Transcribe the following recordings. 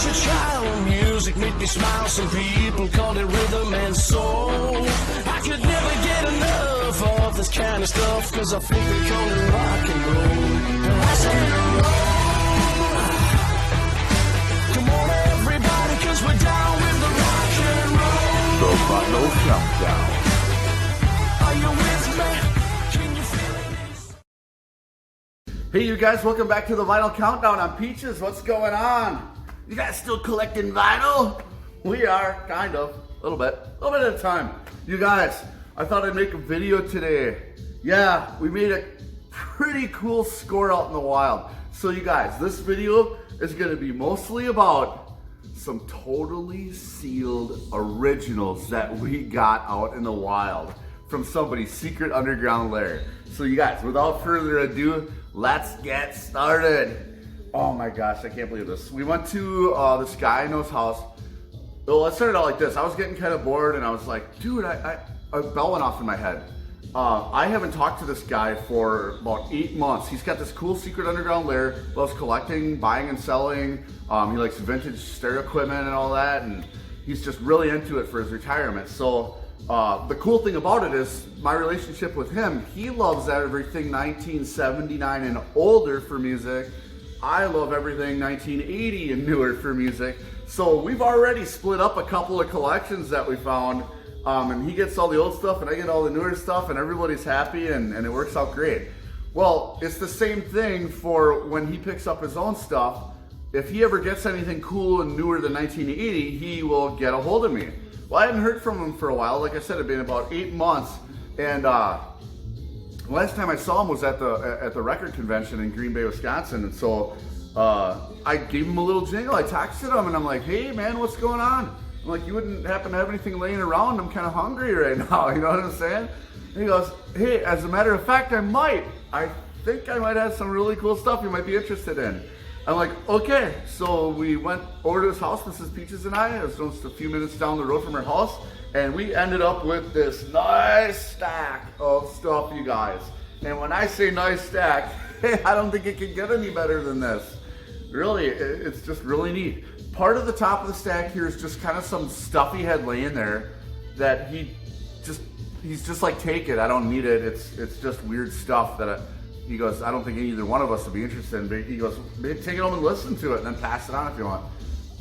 was a child, music made me smile. Some people called it rhythm and soul. I could never get enough of this kind of stuff, cause I think they call it rock and roll. And I said, roll. Come on everybody, cause we're down with the rock and roll. The final countdown. Are you with me? Can you feel it? Hey you guys, welcome back to the Vinyl Countdown. I'm Peaches. What's going on? You guys still collecting vinyl? We are, kind of, a little bit at a time. You guys, I thought I'd make a video today. Yeah, we made a pretty cool score out in the wild. So you guys, this video is gonna be mostly about some totally sealed originals that we got out in the wild from somebody's secret underground lair. So you guys, without further ado, let's get started. Oh my gosh, I can't believe this. We went to this guy I know's house. Well, it started out like this. I was getting kind of bored and I was like, dude, a bell went off in my head. I haven't talked to this guy for about 8 months. He's got this cool secret underground lair, loves collecting, buying and selling. He likes vintage stereo equipment and all that, and he's just really into it for his retirement. So the cool thing about it is my relationship with him. He loves everything 1979 and older for music. I love everything 1980 and newer for music. So we've already split up a couple of collections that we found, and he gets all the old stuff and I get all the newer stuff, and everybody's happy and it works out great. Well, it's the same thing for when he picks up his own stuff. If he ever gets anything cool and newer than 1980, he will get a hold of me. Well, I hadn't heard from him for a while. Like I said, it had been about 8 months, and last time I saw him was at the record convention in Green Bay, Wisconsin, and so I gave him a little jingle. I texted him and I'm like, hey man, what's going on? I'm like, you wouldn't happen to have anything laying around? I'm kind of hungry right now, you know what I'm saying? And he goes, hey, as a matter of fact, I think I might have some really cool stuff you might be interested in. I'm like, okay. So we went over to his house, Mrs. Peaches and I. It was just a few minutes down the road from her house. And we ended up with this nice stack of stuff, you guys. And when I say nice stack, I don't think it could get any better than this. Really, it's just really neat. Part of the top of the stack here is just kind of some stuff he had laying there that he's just like, take it, I don't need it. It's just weird stuff that he goes, I don't think either one of us would be interested in, but he goes, maybe take it home and listen to it and then pass it on if you want.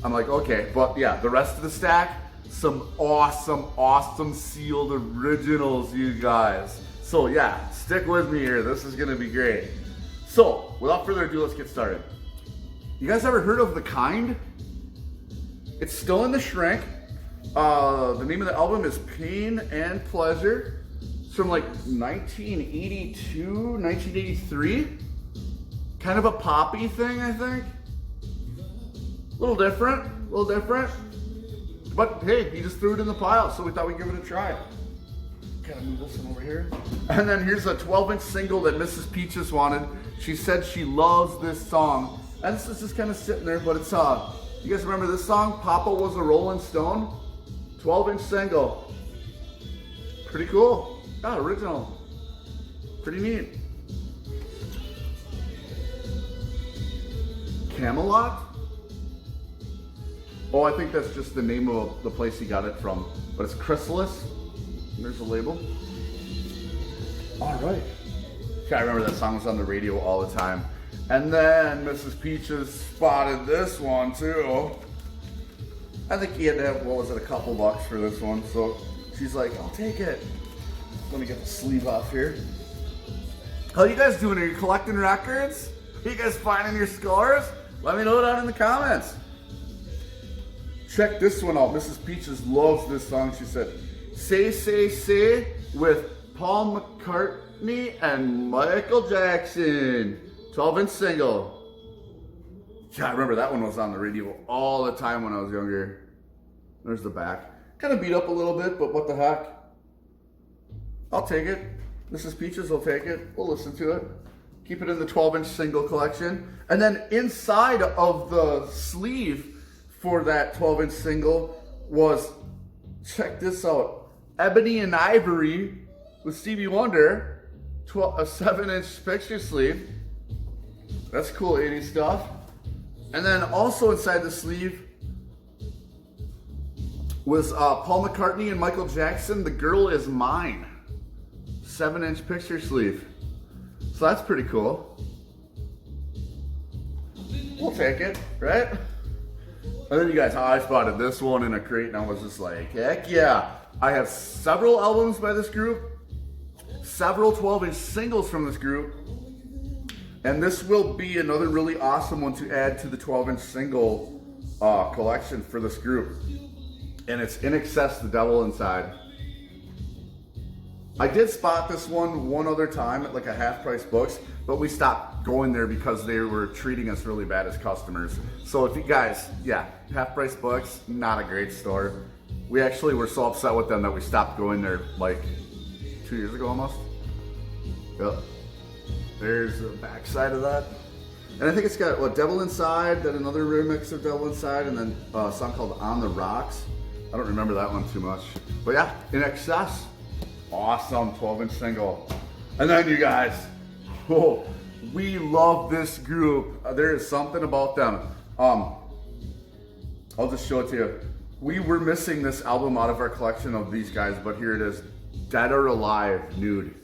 I'm like, okay, but yeah, the rest of the stack, some awesome sealed originals, you guys. So yeah, stick with me here. This is gonna be great. So without further ado, let's get started. You guys ever heard of The Kind? It's still in the shrink. The name of the album is Pain and Pleasure. It's from like 1982, 1983. Kind of a poppy thing, I think. A little different. But hey, he just threw it in the pile, so we thought we'd give it a try. Kind of move this one over here. And then here's a 12-inch single that Mrs. Peaches wanted. She said she loves this song. And this is just kind of sitting there, but it's, you guys remember this song? Papa Was a Rolling Stone? 12-inch single. Pretty cool. Yeah, original. Pretty neat. Camelot? Oh, I think that's just the name of the place he got it from. But it's Chrysalis. There's the label. All right. Yeah, I remember that song was on the radio all the time. And then Mrs. Peaches spotted this one too. I think he had to have, what was it, a couple bucks for this one. So she's like, I'll take it. Let me get the sleeve off here. How you guys doing? Are you collecting records? Are you guys finding your scores? Let me know down in the comments. Check this one out. Mrs. Peaches loves this song. She said, Say with Paul McCartney and Michael Jackson. 12-inch single. Yeah, I remember that one was on the radio all the time when I was younger. There's the back. Kind of beat up a little bit, but what the heck. I'll take it. Mrs. Peaches will take it. We'll listen to it. Keep it in the 12-inch single collection. And then inside of the sleeve for that 12-inch single was, check this out, Ebony and Ivory with Stevie Wonder, a 7-inch picture sleeve. That's cool 80s stuff. And then also inside the sleeve was Paul McCartney and Michael Jackson, The Girl Is Mine. 7-inch picture sleeve. So that's pretty cool. We'll take it, right? And then you guys, I spotted this one in a crate and I was just like, heck yeah. I have several albums by this group, several 12-inch singles from this group, and this will be another really awesome one to add to the 12-inch single collection for this group. And it's In Excess, The Devil Inside. I did spot this one other time at like a Half Price Books, but we stopped going there because they were treating us really bad as customers. So if you guys, yeah, Half Price Books, not a great store. We actually were so upset with them that we stopped going there like 2 years ago almost. Yep. There's the back side of that. And I think it's got what, Devil Inside, then another remix of Devil Inside, and then a song called On the Rocks. I don't remember that one too much. But yeah, In Excess. Awesome 12-inch single. And then you guys, oh, we love this group. There is something about them. I'll just show it to you. We were missing this album out of our collection of these guys, but here it is. Dead or Alive, Nude.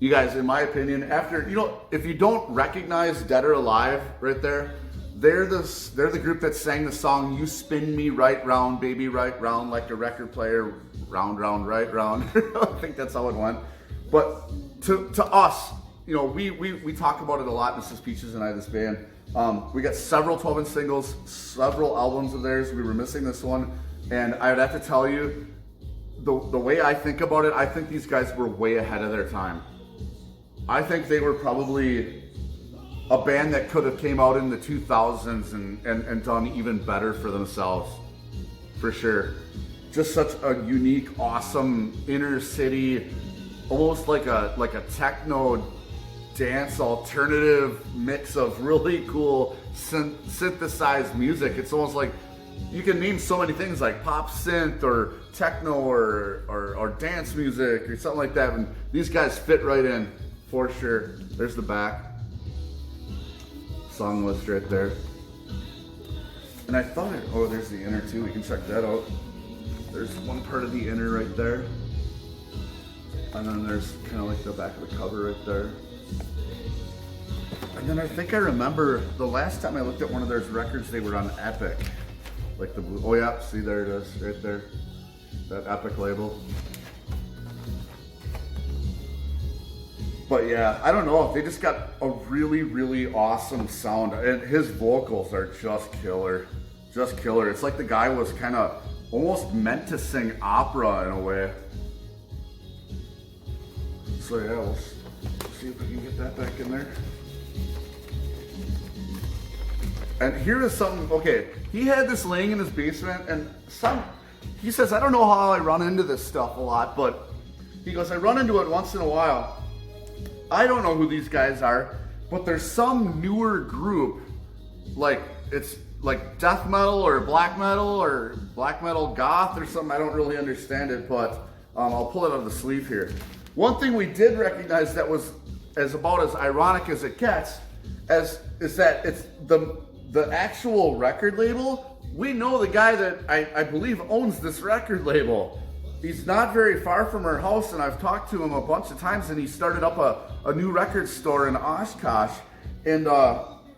You guys, in my opinion, after, you know, if you don't recognize Dead or Alive right there, they're the group that sang the song You Spin Me Right Round, Baby Right Round, like a record player, round, round, right round. I think that's how it went. But to us, you know, we talk about it a lot, Mrs. Peaches and I, this band. We got several 12-inch singles, several albums of theirs. We were missing this one. And I would have to tell you, the way I think about it, I think these guys were way ahead of their time. I think they were probably a band that could have came out in the 2000s and done even better for themselves, for sure. Just such a unique, awesome inner city, almost like a techno dance alternative mix of really cool synthesized music. It's almost like you can name so many things like pop synth or techno or dance music or something like that, and these guys fit right in for sure. There's the back song list right there, and I thought oh, there's the inner too. We can check that out. There's one part of the inner right there, and then there's kind of like the back of the cover right there. And then I think I remember the last time I looked at one of their records, they were on Epic. Like the blue, oh yeah, see there it is, right there. That Epic label. But yeah, I don't know, they just got a really, really awesome sound. And his vocals are just killer. Just killer. It's like the guy was kind of almost meant to sing opera in a way. So yeah, we'll see if we can get that back in there. And here is something, okay, he had this laying in his basement, and he says, I don't know how I run into this stuff a lot, but he goes, I run into it once in a while. I don't know who these guys are, but there's some newer group, like it's like death metal or black metal goth or something. I don't really understand it, but I'll pull it out of the sleeve here. One thing we did recognize that was about as ironic as it gets is that it's the actual record label. We know the guy that I believe owns this record label. He's not very far from our house, and I've talked to him a bunch of times, and he started up a new record store in Oshkosh. And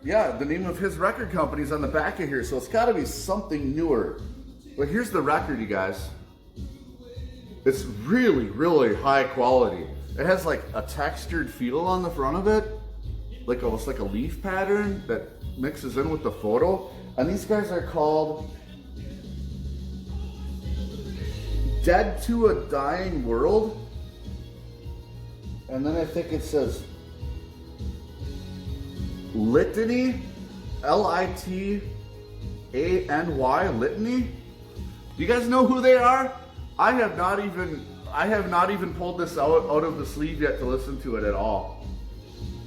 yeah, the name of his record company's on the back of here, so it's gotta be something newer. But here's the record, you guys. It's really, really high quality. It has like a textured feel on the front of it, like almost like a leaf pattern that mixes in with the photo. And these guys are called Dead to a Dying World. And then I think it says Litany, Litany, Litany. Do you guys know who they are? I have not even pulled this out of the sleeve yet to listen to it at all.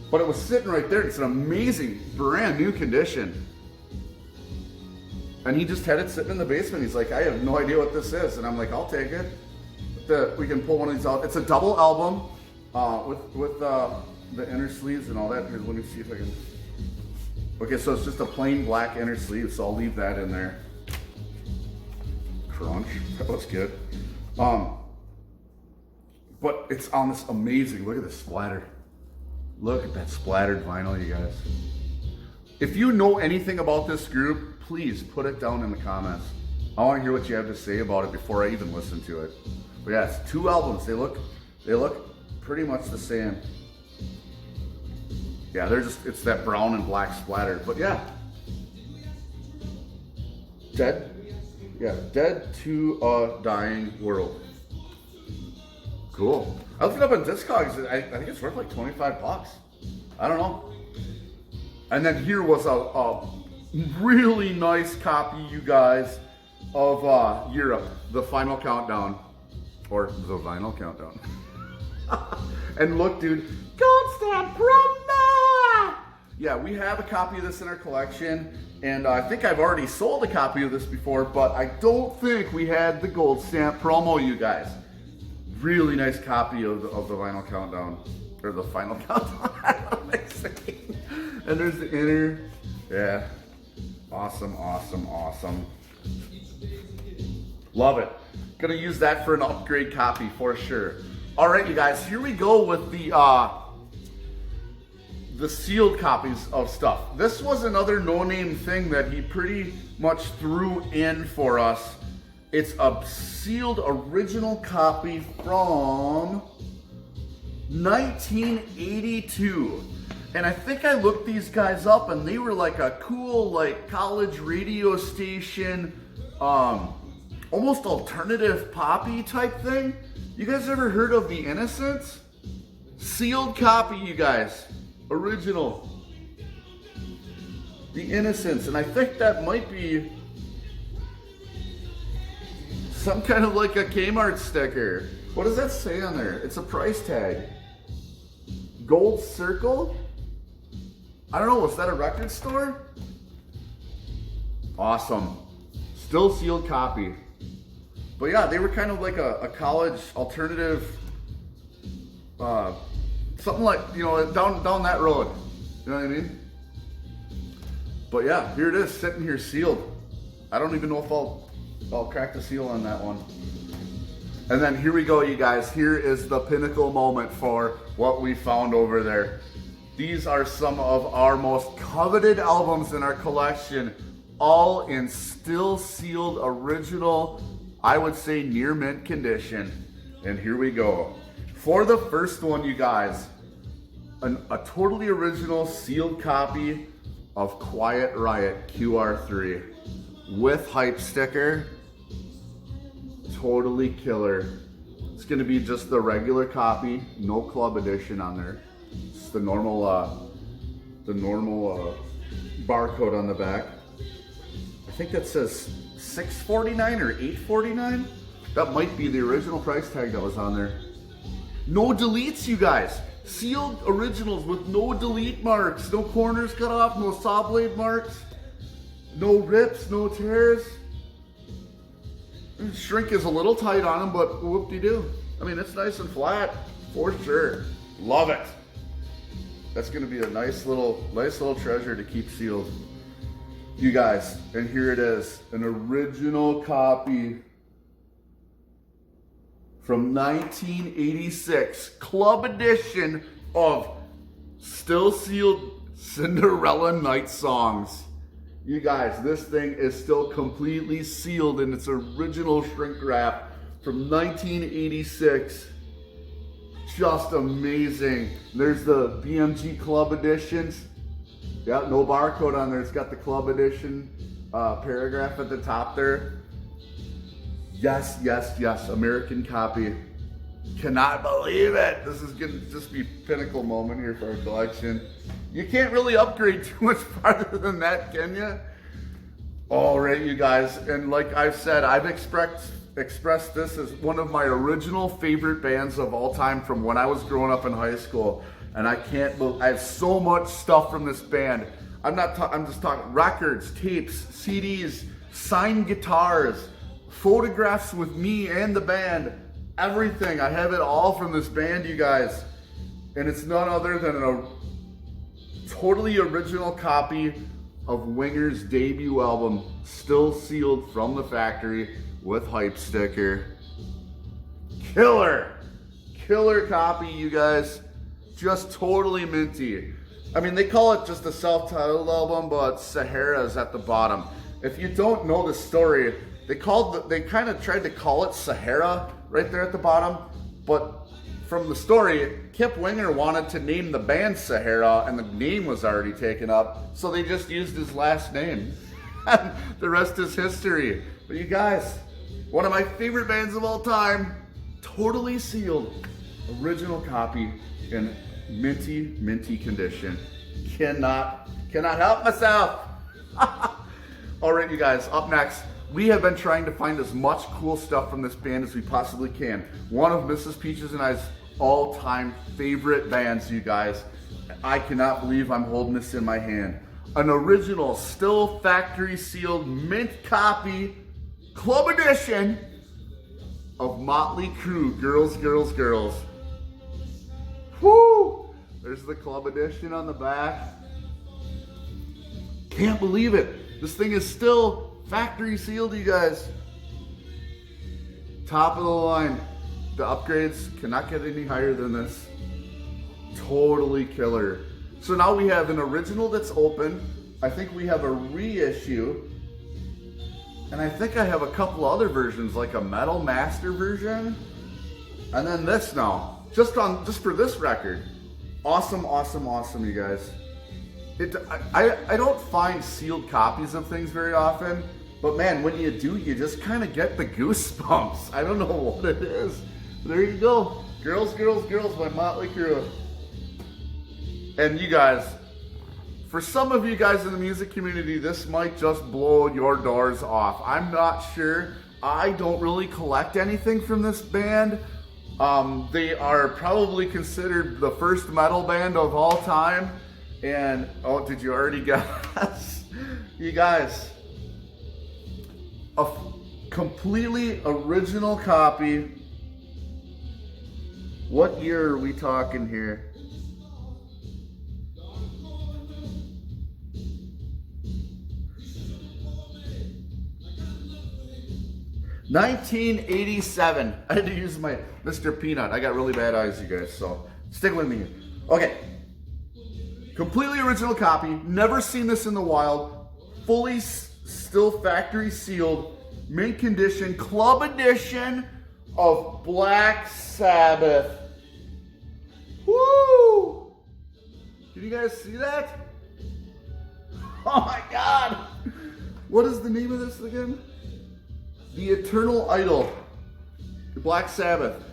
But it was sitting right there. It's an amazing, brand new condition. And he just had it sitting in the basement. He's like, I have no idea what this is. And I'm like, I'll take it. We can pull one of these out. It's a double album with the inner sleeves and all that. Here, let me see if I can. Okay, so it's just a plain black inner sleeve, so I'll leave that in there. crunch. That was good. But it's on this amazing, look at this splatter. Look at that splattered vinyl, you guys. If you know anything about this group, please put it down in the comments. I want to hear what you have to say about it before I even listen to it. But yeah, it's 2 albums. They look pretty much the same. Yeah, it's that brown and black splatter. But yeah. Dead to a Dying World. Cool. I looked it up on Discogs. I think it's worth like $25. I don't know. And then here was a really nice copy, you guys, of Europe, the Final Countdown, or the Vinyl Countdown. And look, dude, Gold Stamp promo! Yeah, we have a copy of this in our collection, and I think I've already sold a copy of this before, but I don't think we had the Gold Stamp promo, you guys. Really nice copy of the Vinyl Countdown, or the Final Countdown. I don't know what I'm saying. And there's the inner. Yeah. Awesome, awesome, awesome. Love it. Gonna use that for an upgrade copy for sure. All right, you guys, here we go with the sealed copies of stuff. This was another no-name thing that he pretty much threw in for us. It's a sealed original copy from 1982. And I think I looked these guys up and they were like a cool like college radio station, almost alternative poppy type thing. You guys ever heard of The Innocents? Sealed copy, you guys. Original. The Innocents. And I think that might be some kind of like a Kmart sticker. What does that say on there? It's a price tag. Gold Circle? I don't know, was that a record store? Awesome. Still sealed copy. But yeah, they were kind of like a college alternative, something like, you know, down that road. You know what I mean? But yeah, here it is, sitting here sealed. I don't even know if I'll crack the seal on that one. And then here we go, you guys. Here is the pinnacle moment for what we found over there. These are some of our most coveted albums in our collection, all in still sealed original, I would say near mint condition. And here we go. For the first one, you guys, a totally original sealed copy of Quiet Riot QR3 with hype sticker. Totally killer. It's gonna be just the regular copy, no club edition on there. It's the normal barcode on the back. I think that says $6.49 or $8.49. That might be the original price tag that was on there. No deletes, you guys. Sealed originals with no delete marks, no corners cut off, no saw blade marks, no rips, no tears. Shrink is a little tight on them, but whoop-de-doo. I mean, it's nice and flat, for sure. Love it. That's gonna be a nice little treasure to keep sealed. You guys, and here it is, an original copy from 1986, club edition of still sealed Cinderella Night Songs. You guys, this thing is still completely sealed in its original shrink wrap from 1986. Just amazing. There's the BMG Club editions. Yeah, no barcode on there. It's got the club edition paragraph at the top there. Yes, yes, yes. American copy. Cannot believe it. This is going to just be pinnacle moment here for our collection. You can't really upgrade too much farther than that, can you? All right, you guys. And like I've said, I've expressed this as one of my original favorite bands of all time from when I was growing up in high school. And I can't believe, I have so much stuff from this band. I'm just talking records, tapes, CDs, signed guitars, photographs with me and the band, everything. I have it all from this band, you guys. And it's none other than a totally original copy of Winger's debut album, still sealed from the factory with hype sticker. Killer copy, you guys. Just totally minty. I mean, they call it just a self-titled album, but Sahara is at the bottom. If you don't know the story, they kind of tried to call it Sahara right there at the bottom, but from the story, Kip Winger wanted to name the band Sahara, and the name was already taken up, so they just used his last name. And the rest is history. But you guys, one of my favorite bands of all time, totally sealed, original copy in minty condition. Cannot help myself. All right, you guys, up next, we have been trying to find as much cool stuff from this band as we possibly can. One of Mrs. Peaches and I's all-time favorite bands, you guys. I cannot believe I'm holding this in my hand. An original, still factory sealed, mint copy, club edition of Motley Crue, Girls, Girls, Girls. Woo! There's the club edition on the back. Can't believe it. This thing is still factory sealed, you guys. Top of the line. The upgrades cannot get any higher than this. Totally killer. So now we have an original that's open. I think we have a reissue. And I think I have a couple other versions, like a Metal Master version. And then this now. Just for this record. Awesome, you guys. I don't find sealed copies of things very often, but man, when you do, you just kind of get the goosebumps. I don't know what it is. There you go. Girls, Girls, Girls by Motley Crue. And you guys, for some of you guys in the music community, this might just blow your doors off. I'm not sure. I don't really collect anything from this band. They are probably considered the first metal band of all time. And, oh, did you already guess? You guys, a completely original copy. What year are we talking here? $1987. I had to use my Mr. Peanut. I got really bad eyes, you guys, so stick with me. Okay. Completely original copy. Never seen this in the wild. Fully still factory sealed. Mint condition. Club edition of Black Sabbath. Woo! Can you guys see that? Oh my God! What is the name of this again? The Eternal Idol. The Black Sabbath.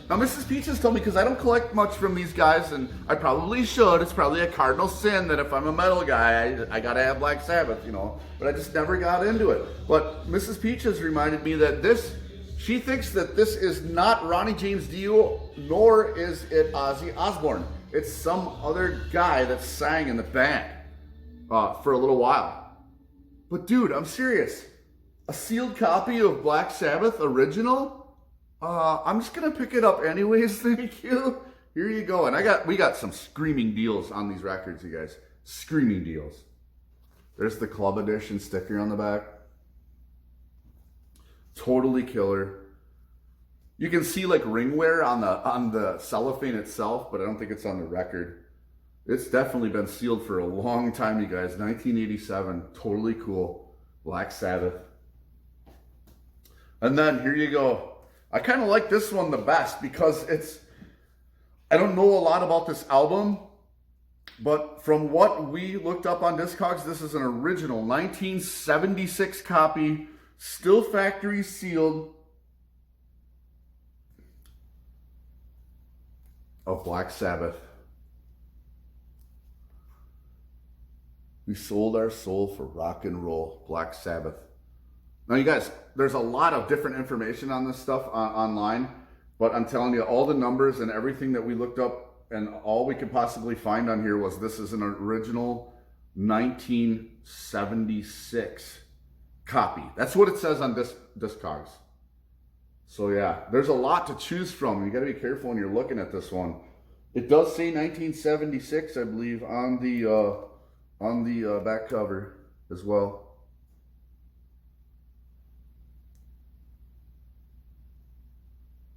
Now, Mrs. Peaches told me, because I don't collect much from these guys, and I probably should. It's probably a cardinal sin that if I'm a metal guy, I gotta have Black Sabbath, you know. But I just never got into it. But Mrs. Peaches reminded me that she thinks that this is not Ronnie James Dio, nor is it Ozzy Osbourne. It's some other guy that sang in the band for a little while. But dude, I'm serious. A sealed copy of Black Sabbath original? I'm just gonna pick it up anyways, thank you. Here you go. And we got some screaming deals on these records, you guys. Screaming deals. There's the club edition sticker on the back. Totally killer. You can see like ringwear on the cellophane itself, but I don't think it's on the record. It's definitely been sealed for a long time, you guys. 1987. Totally cool. Black Sabbath. And then here you go. I kind of like this one the best because I don't know a lot about this album, but from what we looked up on Discogs, this is an original 1976 copy, still factory sealed, of Black Sabbath. We sold our soul for rock and roll. Black Sabbath. Now, you guys, there's a lot of different information on this stuff online, but I'm telling you, all the numbers and everything that we looked up and all we could possibly find on here was this is an original 1976 copy. That's what it says on Discogs. So yeah, there's a lot to choose from. You got to be careful when you're looking at this one. It does say 1976, I believe, on the back cover. as well.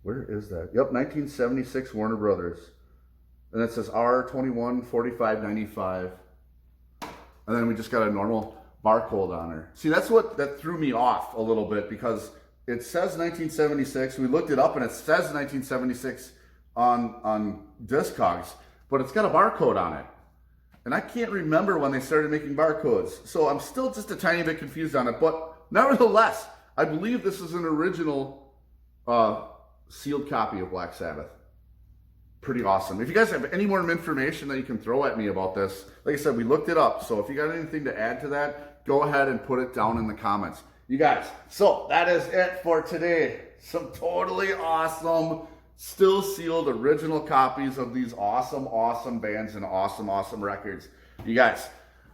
Where is that? Yep, 1976 Warner Brothers. And it says R21 4595. And then we just got a normal barcode on her. See, that threw me off a little bit because it says 1976. We looked it up and it says 1976 on Discogs, but it's got a barcode on it. And I can't remember when they started making barcodes. So I'm still just a tiny bit confused on it. But nevertheless, I believe this is an original sealed copy of Black Sabbath. Pretty awesome. If you guys have any more information that you can throw at me about this, like I said, we looked it up. So if you got anything to add to that, go ahead and put it down in the comments. You guys, so that is it for today. Some totally awesome, still sealed original copies of these awesome, awesome bands and awesome, awesome records. You guys,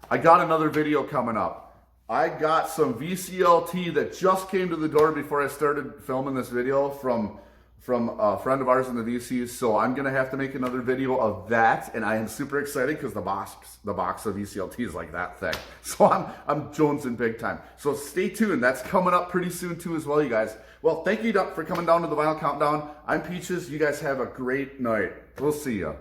I got another video coming up. I got some VCLT that just came to the door before I started filming this video from a friend of ours in the VCs, so I'm gonna have to make another video of that, and I am super excited because the box of VCLT is like that thick. So I'm jonesing big time. So stay tuned. That's coming up pretty soon too as well, you guys. Well, thank you for coming down to the Vinyl Countdown. I'm Peaches. You guys have a great night. We'll see ya.